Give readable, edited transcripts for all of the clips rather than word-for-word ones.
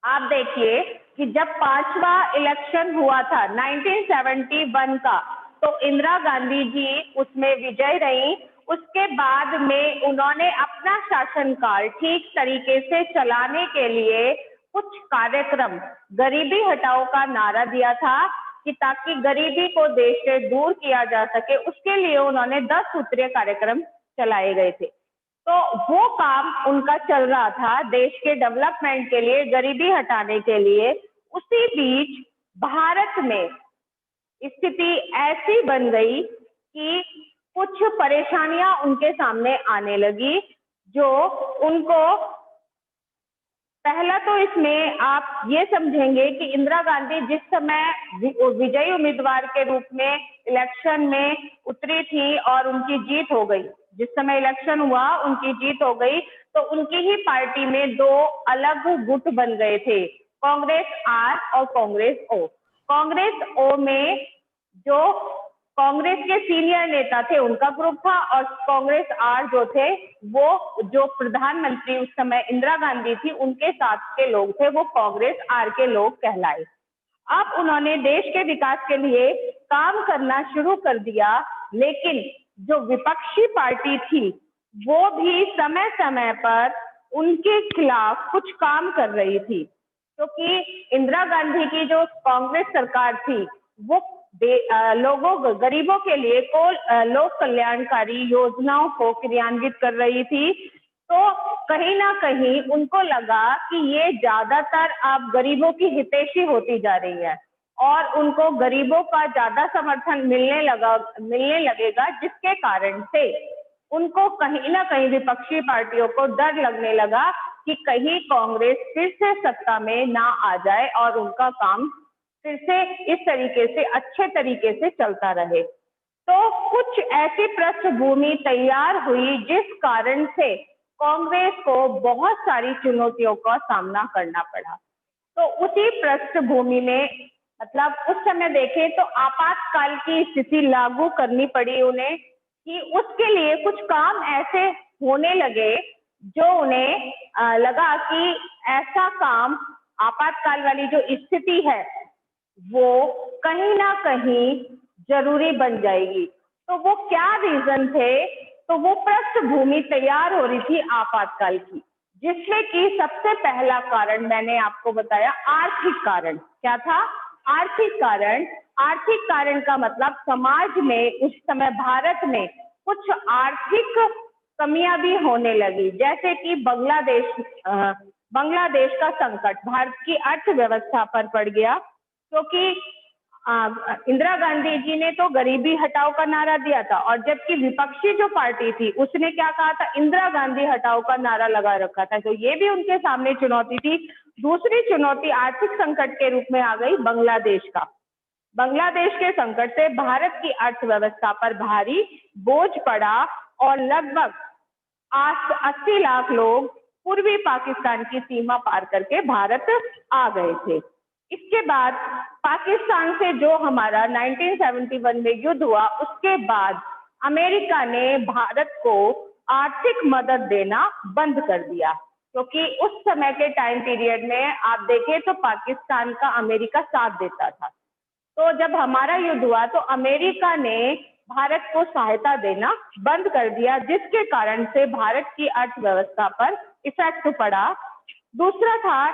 आप देखिए कि जब पांचवा इलेक्शन हुआ था 1971 का, तो इंदिरा गांधी जी उसमें विजय रही। उसके बाद में उन्होंने अपना शासनकाल ठीक तरीके से चलाने के लिए कुछ कार्यक्रम, गरीबी हटाओ का नारा दिया था कि ताकि गरीबी को देश से दूर किया जा सके, उसके लिए उन्होंने 10 सूत्रीय कार्यक्रम चलाए गए थे। तो वो काम उनका चल रहा था देश के डेवलपमेंट के लिए, गरीबी हटाने के लिए। उसी बीच भारत में स्थिति ऐसी बन गई कि कुछ परेशानियां उनके सामने आने लगी, जो उनको, पहला तो इसमें आप ये समझेंगे कि इंदिरा गांधी जिस समय विजयी उम्मीदवार के रूप में इलेक्शन में उतरी थी और उनकी जीत हो गई, जिस समय इलेक्शन हुआ उनकी जीत हो गई, तो उनकी ही पार्टी में दो अलग गुट बन गए थे, कांग्रेस आर और कांग्रेस ओ। कांग्रेस ओ में जो कांग्रेस के सीनियर नेता थे उनका ग्रुप था, और कांग्रेस आर जो थे वो जो प्रधानमंत्री उस समय इंदिरा गांधी थी उनके साथ के लोग थे, वो कांग्रेस आर के लोग कहलाए। अब उन्होंने देश के विकास के लिए काम करना शुरू कर दिया, लेकिन जो विपक्षी पार्टी थी वो भी समय समय पर उनके खिलाफ कुछ काम कर रही थी, क्योंकि इंदिरा गांधी की जो कांग्रेस सरकार थी वो लोगों, गरीबों के लिए लोक कल्याणकारी योजनाओं को क्रियान्वित कर रही थी। तो कहीं ना कहीं उनको लगा कि ये ज्यादातर अब गरीबों की हितैषी होती जा रही है और उनको गरीबों का ज्यादा समर्थन मिलने लगेगा, जिसके कारण से उनको कहीं ना कहीं विपक्षी पार्टियों को डर लगने लगा कि कहीं कांग्रेस फिर से सत्ता में ना आ जाए और उनका काम फिर से इस तरीके से अच्छे तरीके से चलता रहे। तो कुछ ऐसी पृष्ठभूमि तैयार हुई जिस कारण से कांग्रेस को बहुत सारी चुनौतियों का सामना करना पड़ा। तो उसी पृष्ठभूमि में, मतलब उस समय देखें तो आपातकाल की स्थिति लागू करनी पड़ी उन्हें, कि उसके लिए कुछ काम ऐसे होने लगे जो उन्हें लगा कि ऐसा काम, आपातकाल वाली जो स्थिति है वो कहीं ना कहीं जरूरी बन जाएगी। तो वो क्या रीजन थे? तो वो पृष्ठभूमि तैयार हो रही थी आपातकाल की, जिसमें कि सबसे पहला कारण मैंने आपको बताया, आर्थिक कारण। क्या था? आर्थिक कारण। आर्थिक कारण का मतलब समाज में उस समय भारत में कुछ आर्थिक कमियां भी होने लगी, जैसे कि बांग्लादेश का संकट भारत की अर्थव्यवस्था पर पड़ गया, क्योंकि इंदिरा गांधी जी ने तो गरीबी हटाओ का नारा दिया था, और जबकि विपक्षी जो पार्टी थी उसने क्या कहा था? इंदिरा गांधी हटाओ का नारा लगा रखा था। तो ये भी उनके सामने चुनौती थी। दूसरी चुनौती आर्थिक संकट के रूप में आ गई बांग्लादेश का। बांग्लादेश के संकट से भारत की अर्थव्यवस्था पर भारी बोझ पड़ा और लगभग 80 लाख लोग पूर्वी पाकिस्तान की सीमा पार करके भारत आ गए थे। इसके बाद पाकिस्तान से जो हमारा 1971 में युद्ध हुआ, उसके बाद अमेरिका ने भारत को आर्थिक मदद देना बंद कर दिया, क्योंकि उस समय के टाइम पीरियड में आप देखें तो पाकिस्तान का अमेरिका साथ देता था। तो जब हमारा युद्ध हुआ तो अमेरिका ने भारत को सहायता देना बंद कर दिया, जिसके कारण से भारत की अर्थव्यवस्था पर इफेक्ट पड़ा। दूसरा था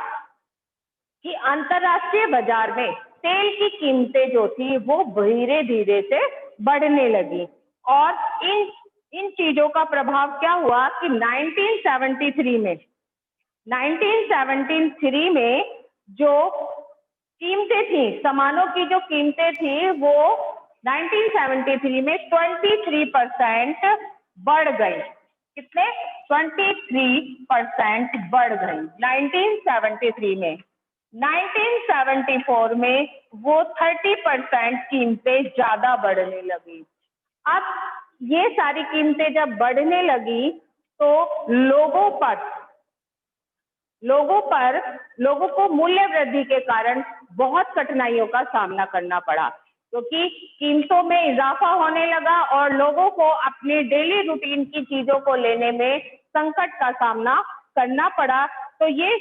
कि अंतरराष्ट्रीय बाजार में तेल की कीमतें जो थी वो धीरे धीरे से बढ़ने लगी, और इन चीजों का प्रभाव क्या हुआ कि 1973 में जो कीमतें थी, सामानों की जो कीमतें थी वो 1973 में 23% बढ़ गई। कितने? 23% बढ़ गई 1973 में। 1974 में वो 30% कीमतें ज्यादा बढ़ने लगी। अब ये सारी कीमतें जब बढ़ने लगी तो लोगों को मूल्य वृद्धि के कारण बहुत कठिनाइयों का सामना करना पड़ा, क्योंकि कीमतों में इजाफा होने लगा और लोगों को अपने डेली रूटीन की चीजों को लेने में संकट का सामना करना पड़ा। तो ये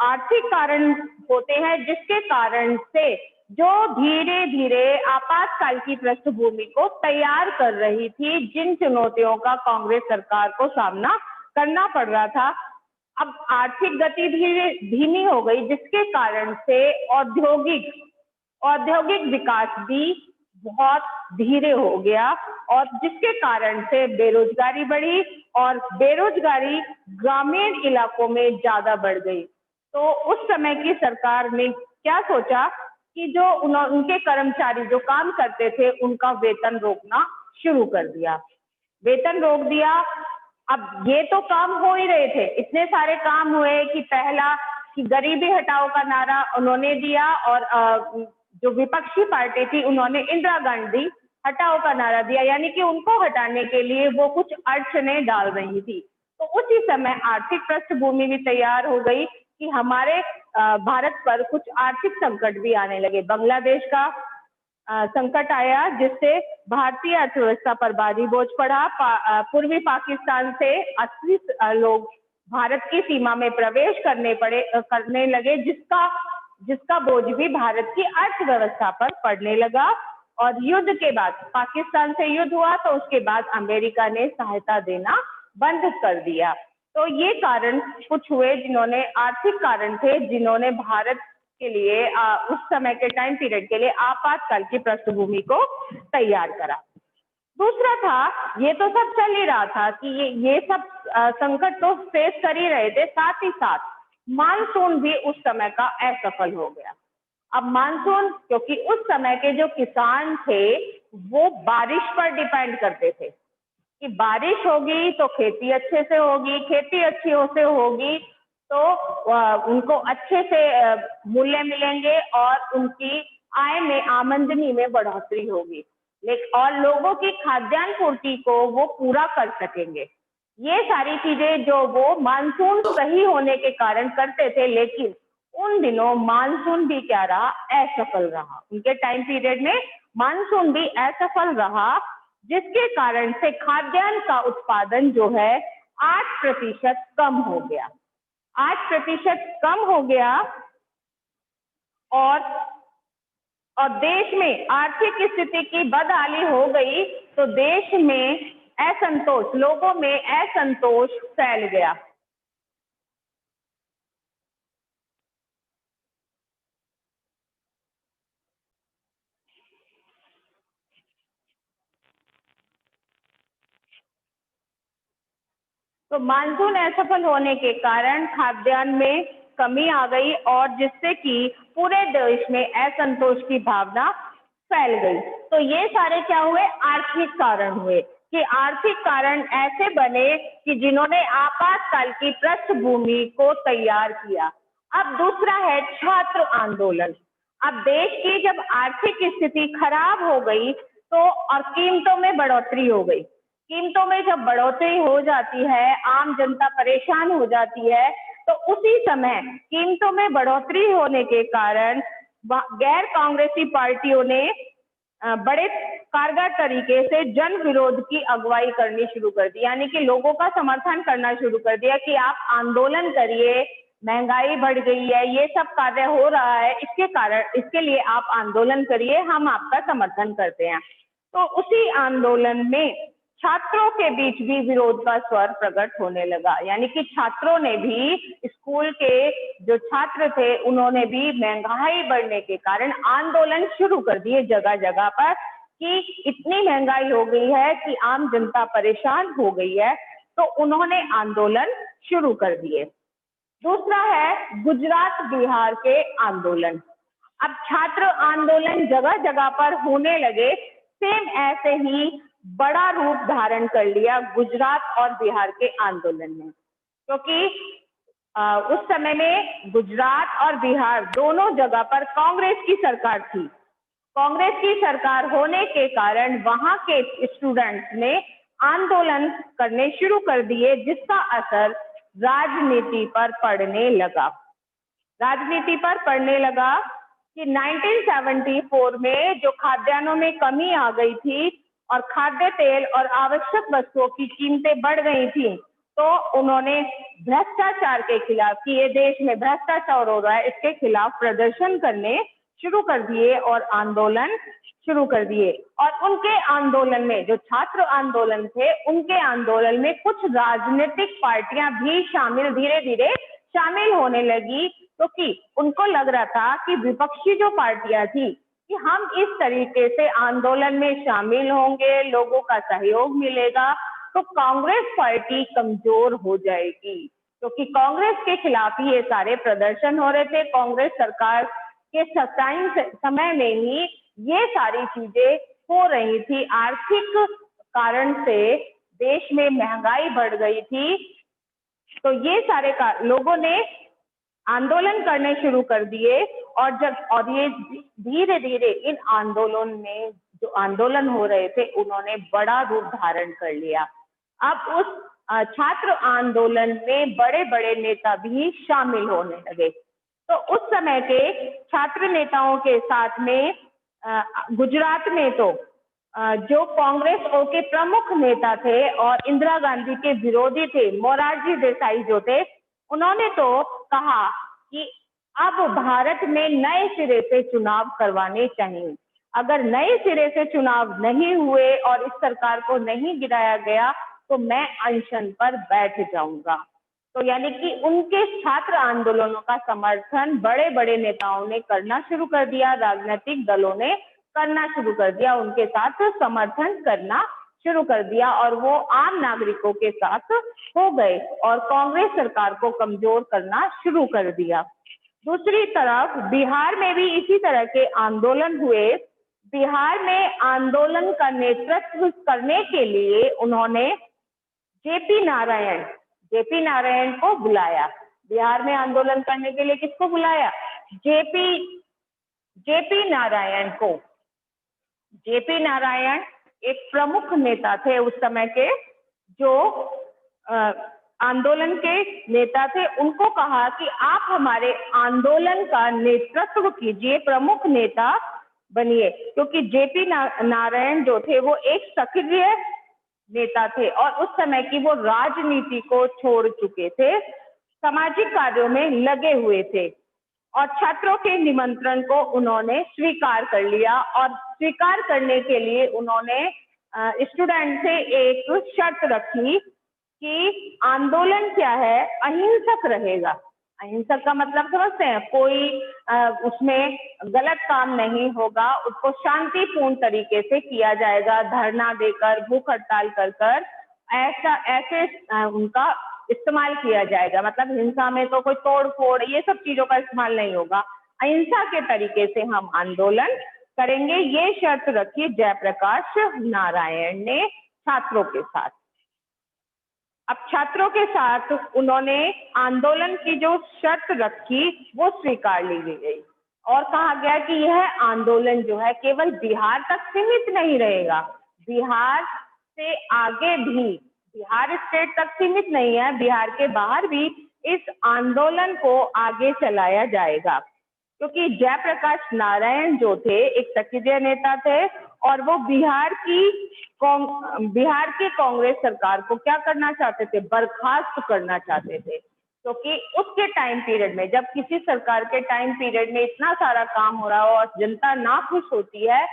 आर्थिक कारण होते हैं जिसके कारण से जो धीरे धीरे आपातकाल की पृष्ठभूमि को तैयार कर रही थी, जिन चुनौतियों का कांग्रेस सरकार को सामना करना पड़ रहा था। अब आर्थिक गति धीमी हो गई, जिसके कारण से औद्योगिक विकास भी बहुत धीरे हो गया और जिसके कारण से बेरोजगारी बढ़ी और बेरोजगारी ग्रामीण इलाकों में ज्यादा बढ़ गई। तो उस समय की सरकार ने क्या सोचा कि जो उनके कर्मचारी जो काम करते थे उनका वेतन रोकना शुरू कर दिया, वेतन रोक दिया। अब ये तो काम हो ही रहे थे, इतने सारे काम हुए कि पहला कि गरीबी हटाओ का नारा उन्होंने दिया और जो विपक्षी पार्टी थी उन्होंने इंदिरा गांधी हटाओ का नारा दिया, यानी कि उनको हटाने के लिए वो कुछ अड़चने डाल रही थी। तो उसी समय आर्थिक पृष्ठभूमि भी तैयार हो गई कि हमारे भारत पर कुछ आर्थिक संकट भी आने लगे। बांग्लादेश का संकट आया जिससे भारतीय अर्थव्यवस्था पर भारी बोझ पड़ा। पूर्वी पाकिस्तान से 80 लोग भारत की सीमा में प्रवेश करने लगे, जिसका बोझ भी भारत की अर्थव्यवस्था पर पड़ने लगा। और युद्ध के बाद पाकिस्तान से युद्ध हुआ तो उसके बाद अमेरिका ने सहायता देना बंद कर दिया। तो ये कारण कुछ हुए जिन्होंने आर्थिक कारण थे जिन्होंने भारत के लिए उस समय के टाइम पीरियड के लिए आपातकाल की पृष्ठभूमि को तैयार करा। दूसरा था, ये तो सब चल ही रहा था कि ये सब संकट तो फेस कर ही रहे थे, साथ ही साथ मानसून भी उस समय का असफल हो गया। अब मानसून, क्योंकि उस समय के जो किसान थे वो बारिश पर डिपेंड करते थे कि बारिश होगी तो खेती अच्छे से होगी, खेती अच्छी से होगी तो उनको अच्छे से मूल्य मिलेंगे और उनकी आय में, आमदनी में बढ़ोतरी होगी, लेकिन और लोगों की खाद्यान्न पूर्ति को वो पूरा कर सकेंगे। ये सारी चीजें जो वो मानसून सही होने के कारण करते थे, लेकिन उन दिनों मानसून भी क्या रहा, असफल रहा। उनके टाइम पीरियड में मानसून भी असफल रहा, जिसके कारण से खाद्यान्न का उत्पादन जो है 8% कम हो गया। 8% कम हो गया और देश में आर्थिक स्थिति की बदहाली हो गई तो देश में असंतोष, लोगों में असंतोष फैल गया। तो मानसून असफल होने के कारण खाद्यान्न में कमी आ गई और जिससे कि पूरे देश में असंतोष की भावना फैल गई। तो ये सारे क्या हुए, आर्थिक कारण हुए कि आर्थिक कारण ऐसे बने कि जिन्होंने आपातकाल की पृष्ठभूमि को तैयार किया। अब दूसरा है छात्र आंदोलन। अब देश की जब आर्थिक स्थिति खराब हो गई तो और कीमतों में बढ़ोतरी हो गई, कीमतों में जब बढ़ोतरी हो जाती है, आम जनता परेशान हो जाती है, तो उसी समय कीमतों में बढ़ोतरी होने के कारण गैर कांग्रेसी पार्टियों ने बड़े कारगर तरीके से जन विरोध की अगुवाई करनी शुरू कर दी, यानी कि लोगों का समर्थन करना शुरू कर दिया कि आप आंदोलन करिए, महंगाई बढ़ गई है, ये सब कार्य हो रहा है, इसके लिए आप आंदोलन करिए, हम आपका समर्थन करते हैं। तो उसी आंदोलन में छात्रों के बीच भी विरोध का स्वर प्रकट होने लगा, यानी कि छात्रों ने भी, स्कूल के जो छात्र थे उन्होंने भी महंगाई बढ़ने के कारण आंदोलन शुरू कर दिए जगह जगह पर कि इतनी महंगाई हो गई है कि आम जनता परेशान हो गई है, तो उन्होंने आंदोलन शुरू कर दिए। दूसरा है गुजरात बिहार के आंदोलन। अब छात्र आंदोलन जगह जगह पर होने लगे, सेम ऐसे ही बड़ा रूप धारण कर लिया गुजरात और बिहार के आंदोलन में, क्योंकि उस समय में गुजरात और बिहार दोनों जगह पर कांग्रेस की सरकार थी। कांग्रेस की सरकार होने के कारण वहां के स्टूडेंट्स ने आंदोलन करने शुरू कर दिए, जिसका असर राजनीति पर पड़ने लगा। राजनीति पर पड़ने लगा कि 1974 में जो खाद्यान्नों में कमी आ गई थी और खाद्य तेल और आवश्यक वस्तुओं की कीमतें बढ़ गई थी, तो उन्होंने भ्रष्टाचार के खिलाफ, कि ये देश में भ्रष्टाचार हो रहा है, इसके खिलाफ प्रदर्शन करने शुरू कर दिए और आंदोलन शुरू कर दिए। और उनके आंदोलन में, जो छात्र आंदोलन थे, उनके आंदोलन में कुछ राजनीतिक पार्टियां भी धीरे धीरे शामिल होने लगी, क्योंकि उनको लग रहा था कि विपक्षी जो पार्टियां थी, कि हम इस तरीके से आंदोलन में शामिल होंगे, लोगों का सहयोग मिलेगा, तो कांग्रेस पार्टी कमजोर हो जाएगी, क्योंकि कांग्रेस के खिलाफ ही ये सारे प्रदर्शन हो रहे थे। कांग्रेस सरकार के समय में ही ये सारी चीजें हो रही थी। आर्थिक कारण से देश में महंगाई बढ़ गई थी, तो ये सारे लोगों ने आंदोलन करने शुरू कर दिए। और ये धीरे धीरे इन आंदोलन में, जो आंदोलन हो रहे थे, उन्होंने बड़ा रूप धारण कर लिया। अब उस छात्र आंदोलन में बड़े बड़े नेता भी शामिल होने लगे। तो उस समय के छात्र नेताओं के साथ में गुजरात में तो जो कांग्रेस के प्रमुख नेता थे और इंदिरा गांधी के विरोधी थे, मोरारजी देसाई जो थे, उन्होंने तो कहा कि अब भारत में नए सिरे से चुनाव करवाने चाहिए। अगर नए सिरे से चुनाव नहीं हुए और इस सरकार को नहीं गिराया गया, तो मैं अनशन पर बैठ जाऊंगा। तो यानी कि उनके छात्र आंदोलनों का समर्थन बड़े बड़े नेताओं ने करना शुरू कर दिया, राजनीतिक दलों ने करना शुरू कर दिया, उनके साथ समर्थन करना शुरू कर दिया, और वो आम नागरिकों के साथ हो गए और कांग्रेस सरकार को कमजोर करना शुरू कर दिया। दूसरी तरफ बिहार में भी इसी तरह के आंदोलन हुए। बिहार में आंदोलन का नेतृत्व करने के लिए उन्होंने जेपी नारायण को बुलाया। बिहार में आंदोलन करने के लिए किसको बुलाया? जेपी नारायण को। जेपी नारायण एक प्रमुख नेता थे उस समय के, जो आंदोलन के नेता थे। उनको कहा कि आप हमारे आंदोलन का नेतृत्व कीजिए, प्रमुख नेता बनिए, क्योंकि जेपी नारायण जो थे वो एक सक्रिय नेता थे और उस समय की वो राजनीति को छोड़ चुके थे, सामाजिक कार्यों में लगे हुए थे। और छात्रों के निमंत्रण को उन्होंने स्वीकार कर लिया और स्वीकार करने के लिए उन्होंने स्टूडेंट से एक शर्त रखी कि आंदोलन क्या है, अहिंसक रहेगा। अहिंसक का मतलब समझते हैं? कोई उसमें गलत काम नहीं होगा, उसको शांतिपूर्ण तरीके से किया जाएगा, धरना देकर, भूख हड़ताल कर ऐसे उनका इस्तेमाल किया जाएगा। मतलब हिंसा में तो कोई तोड़ फोड़ ये सब चीजों का इस्तेमाल नहीं होगा, अहिंसा के तरीके से हम आंदोलन करेंगे, ये शर्त रखी जयप्रकाश नारायण ने छात्रों के साथ। अब छात्रों के साथ उन्होंने आंदोलन की जो शर्त रखी वो स्वीकार ली गई और कहा गया कि यह आंदोलन जो है केवल बिहार तक सीमित नहीं रहेगा, बिहार से आगे भी, बिहार स्टेट तक सीमित नहीं है, बिहार के बाहर भी इस आंदोलन को आगे चलाया जाएगा। क्योंकि जयप्रकाश नारायण जो थे एक सक्रिय नेता थे और वो बिहार की कांग्रेस सरकार को क्या करना चाहते थे? बर्खास्त करना चाहते थे। क्योंकि उसके टाइम पीरियड में, जब किसी सरकार के टाइम पीरियड में इतना सारा काम हो रहा हो और जनता नाखुश होती है,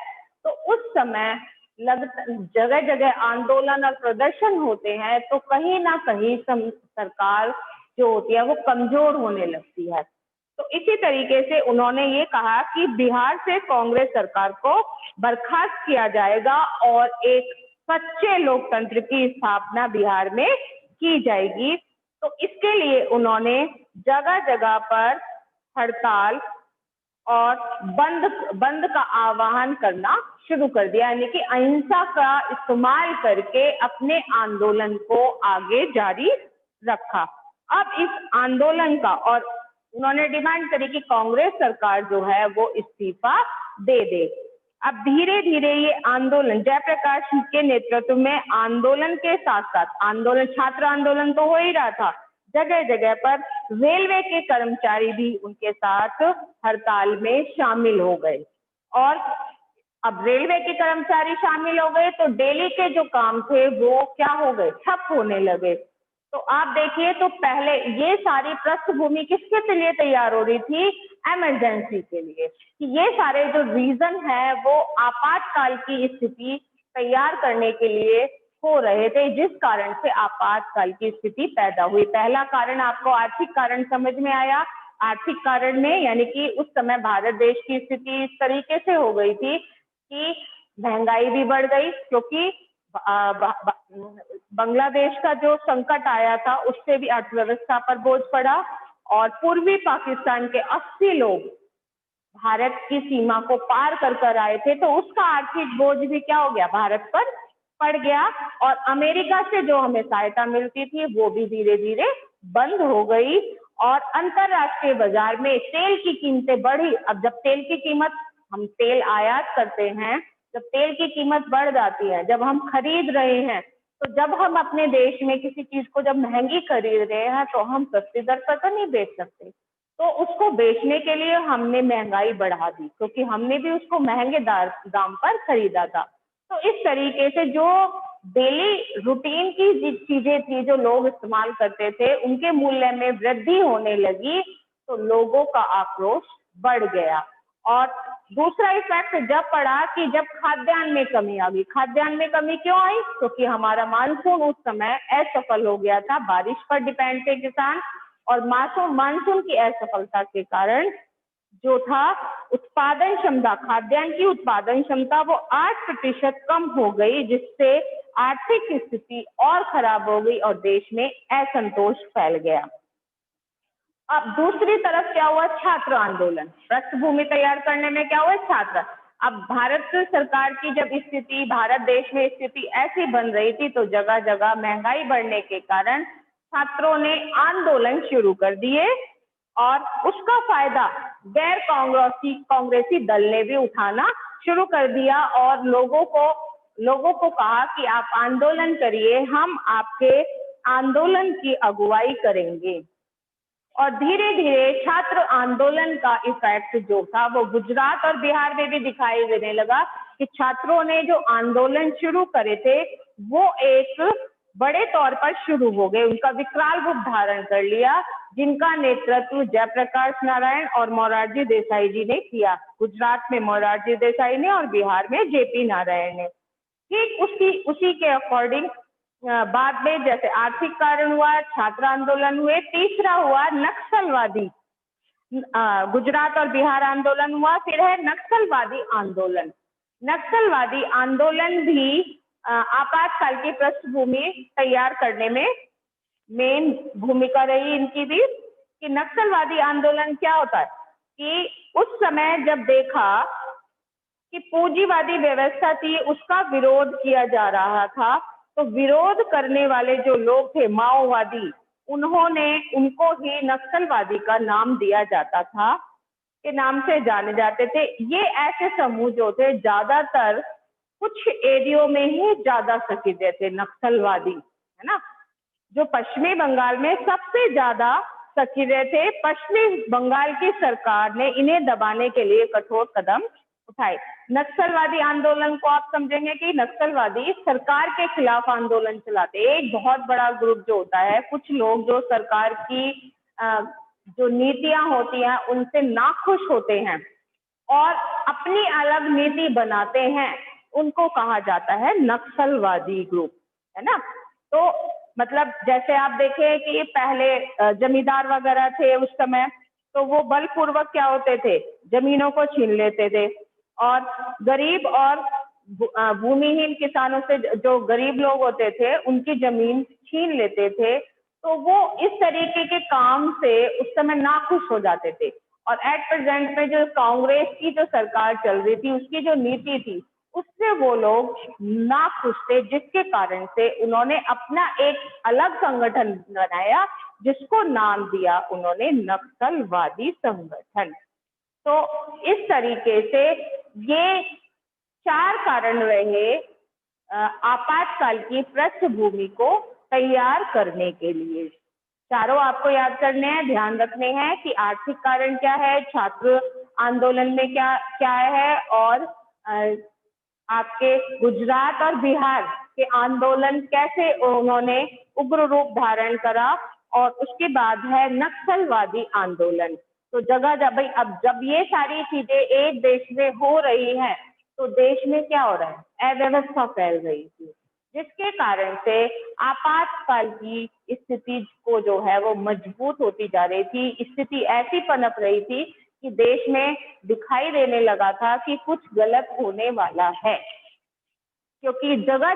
तो उस समय जगह जगह आंदोलन और प्रदर्शन होते हैं, तो कहीं ना कहीं सरकार जो होती है वो कमजोर होने लगती है। तो इसी तरीके से उन्होंने ये कहा कि बिहार से कांग्रेस सरकार को बर्खास्त किया जाएगा और एक सच्चे लोकतंत्र की स्थापना बिहार में की जाएगी। तो इसके लिए उन्होंने जगह जगह पर हड़ताल और बंद का आह्वान करना शुरू कर दिया, यानी कि अहिंसा का इस्तेमाल करके अपने आंदोलन को आगे जारी रखा। अब इस आंदोलन का, और उन्होंने डिमांड करी कि कांग्रेस सरकार जो है वो इस्तीफा दे दे। अब धीरे धीरे ये आंदोलन जयप्रकाश के नेतृत्व में आंदोलन के साथ साथ छात्र आंदोलन तो हो ही रहा था, जगह जगह पर रेलवे के कर्मचारी भी उनके साथ हड़ताल में शामिल हो गए। और अब रेलवे के कर्मचारी शामिल हो गए तो डेली के जो काम थे वो क्या हो गए? ठप होने लगे। तो आप देखिए, तो पहले ये सारी पृष्ठभूमि किसके लिए तैयार हो रही थी? इमरजेंसी के लिए, कि ये सारे जो रीजन है वो आपातकाल की स्थिति तैयार करने के लिए हो रहे थे, जिस कारण से आपातकाल की स्थिति पैदा हुई। पहला कारण आपको आर्थिक कारण समझ में आया। आर्थिक कारण में यानी कि उस समय भारत देश की स्थिति इस तरीके से हो गई थी कि महंगाई भी बढ़ गई, क्योंकि बांग्लादेश का जो संकट आया था उससे भी अर्थव्यवस्था पर बोझ पड़ा, और पूर्वी पाकिस्तान के 80 लोग भारत की सीमा को पार कर कर आए थे, तो उसका आर्थिक बोझ भी क्या हो गया? भारत पर पड़ गया। और अमेरिका से जो हमें सहायता मिलती थी वो भी धीरे धीरे बंद हो गई, और अंतरराष्ट्रीय बाजार में तेल की कीमतें बढ़ी। अब जब तेल की कीमत, हम तेल आयात करते हैं, जब तेल की कीमत बढ़ जाती है, जब हम खरीद रहे हैं, तो जब हम अपने देश में किसी चीज को जब महंगी खरीद रहे हैं तो हम सस्ती दर पर तो नहीं बेच सकते, तो उसको बेचने के लिए हमने महंगाई बढ़ा दी, क्योंकि हमने भी उसको महंगे दाम पर खरीदा था। तो इस तरीके से जो डेली रूटीन की चीजें थी जो लोग इस्तेमाल करते थे, उनके मूल्य में वृद्धि होने लगी, तो लोगों का आक्रोश बढ़ गया। और दूसरा इफेक्ट जब पड़ा कि जब खाद्यान्न में कमी आ गई। खाद्यान्न में कमी क्यों आई? क्योंकि हमारा मानसून उस समय असफल हो गया था, बारिश पर डिपेंड थे किसान, और मानसून की असफलता के कारण जो था उत्पादन क्षमता, खाद्यान्न की उत्पादन क्षमता वो 8% कम हो गई, जिससे आर्थिक स्थिति और खराब हो गई और देश में असंतोष फैल गया। अब दूसरी तरफ क्या हुआ? छात्र आंदोलन। पृष्ठभूमि तैयार करने में क्या हुआ? छात्र। अब भारत सरकार की जब स्थिति, भारत देश में स्थिति ऐसी बन रही थी, तो जगह जगह महंगाई बढ़ने के कारण छात्रों ने आंदोलन शुरू कर दिए, और उसका फायदा गैर कांग्रेसी दल ने भी उठाना शुरू कर दिया, और लोगों को कहा कि आप आंदोलन करिए, हम आपके आंदोलन की अगुवाई करेंगे। और धीरे धीरे छात्र आंदोलन का इफेक्ट जो था वो गुजरात और बिहार में भी दिखाई देने लगा, कि छात्रों ने जो आंदोलन शुरू करे थे वो एक बड़े तौर पर शुरू हो गए, उनका विकराल रूप धारण कर लिया, जिनका नेतृत्व जयप्रकाश नारायण और मोरारजी देसाई जी ने किया। गुजरात में मोरारजी देसाई ने और बिहार में जेपी नारायण ने। ठीक उसी के अकॉर्डिंग बाद में जैसे आर्थिक कारण हुआ, छात्र आंदोलन हुए, तीसरा हुआ नक्सलवादी, गुजरात और बिहार आंदोलन हुआ, फिर है नक्सलवादी आंदोलन। नक्सलवादी आंदोलन भी आपातकाल की पृष्ठभूमि तैयार करने में मेन भूमिका रही इनकी भी। कि नक्सलवादी आंदोलन क्या होता है? कि उस समय जब देखा कि पूंजीवादी व्यवस्था थी, उसका विरोध किया जा रहा था, तो विरोध करने वाले जो लोग थे माओवादी, उनको ही नक्सलवादी का नाम दिया जाता था, के नाम से जाने जाते थे। ये ऐसे समूह जो थे ज्यादातर कुछ एरियो में ही ज्यादा सक्रिय थे, नक्सलवादी, है ना, जो पश्चिमी बंगाल में सबसे ज्यादा सक्रिय थे। पश्चिमी बंगाल की सरकार ने इन्हें दबाने के लिए कठोर कदम उठाए। नक्सलवादी आंदोलन को आप समझेंगे कि नक्सलवादी सरकार के खिलाफ आंदोलन चलाते। एक बहुत बड़ा ग्रुप जो होता है, कुछ लोग जो सरकार की जो नीतियां होती हैं उनसे नाखुश होते हैं और अपनी अलग नीति बनाते हैं, उनको कहा जाता है नक्सलवादी ग्रुप, है ना। तो मतलब जैसे आप देखें कि पहले जमींदार वगैरह थे उस समय, तो वो बलपूर्वक क्या होते थे? जमीनों को छीन लेते थे, और गरीब और भूमिहीन किसानों से, जो गरीब लोग होते थे, उनकी जमीन छीन लेते थे। तो वो इस तरीके के काम से उस समय नाखुश हो जाते थे। और एट प्रेजेंट में जो कांग्रेस की जो सरकार चल रही थी, उसकी जो नीति थी, उससे वो लोग नाखुश थे, जिसके कारण से उन्होंने अपना एक अलग संगठन बनाया, जिसको नाम दिया उन्होंने नक्सलवादी संगठन। तो इस तरीके से ये 4 कारण रहे आपातकाल की पृष्ठभूमि को तैयार करने के लिए। चारों आपको याद करने हैं, ध्यान रखने हैं कि आर्थिक कारण क्या है, छात्र आंदोलन में क्या क्या है, और आपके गुजरात और बिहार के आंदोलन कैसे उन्होंने उग्र रूप धारण करा और उसके बाद है नक्सलवादी आंदोलन। तो जगह जब भाई अब जब ये सारी चीजें एक देश में हो रही हैं तो देश में क्या हो रहा है, अव्यवस्था फैल रही थी, जिसके कारण से आपातकाल की स्थिति को जो है वो मजबूत होती जा रही थी। स्थिति ऐसी पनप रही थी कि देश में दिखाई देने लगा था कि कुछ गलत होने वाला है, क्योंकि जगह